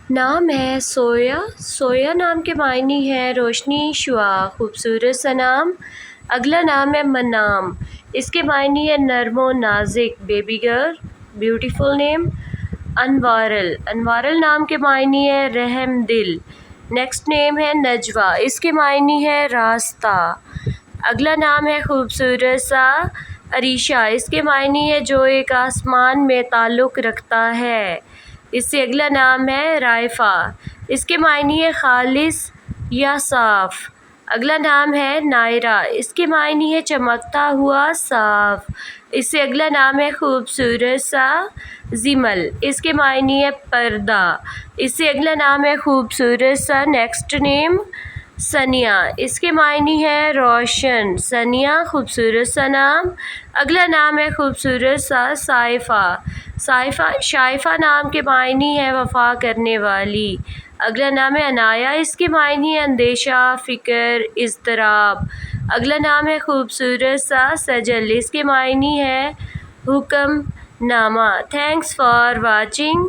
نام ہے سویا. سویا نام کے معنی ہے روشنی، شعاع، خوبصورت سا نام. اگلا نام ہے منام. اس کے معنی ہے نرم و نازک، بیبی گرل، بیوٹیفل نیم. انوارل. انوارل نام کے معنی ہے رحم دل. نیکسٹ نیم ہے نجوہ. اس کے معنی ہے راستہ. اگلا نام ہے خوبصورت سا. عریشہ. اس کے معنی ہے جو ایک آسمان میں تعلق رکھتا ہے. اس سے اگلا نام ہے رائفہ. اس کے معنی ہے خالص یا صاف. اگلا نام ہے نائرہ. اس کے معنی ہے چمکتا ہوا صاف. اس سے اگلا نام ہے خوبصورت سا. زمل. اس کے معنی ہے پردہ. اس سے اگلا نام ہے خوبصورت سا. نیکسٹ نیم ثانیہ. اس کے معنی ہے روشن. ثانیہ خوبصورت سا نام. اگلا نام ہے خوبصورت سا صائفہ. شائفہ نام کے معنی ہے وفا کرنے والی. اگلا نام ہے عنایا. اس کے معنی ہے اندیشہ، فکر، اضطراب. اگلا نام ہے خوبصورت سا سجل. اس کے معنی ہے حکم نامہ. Thanks for watching.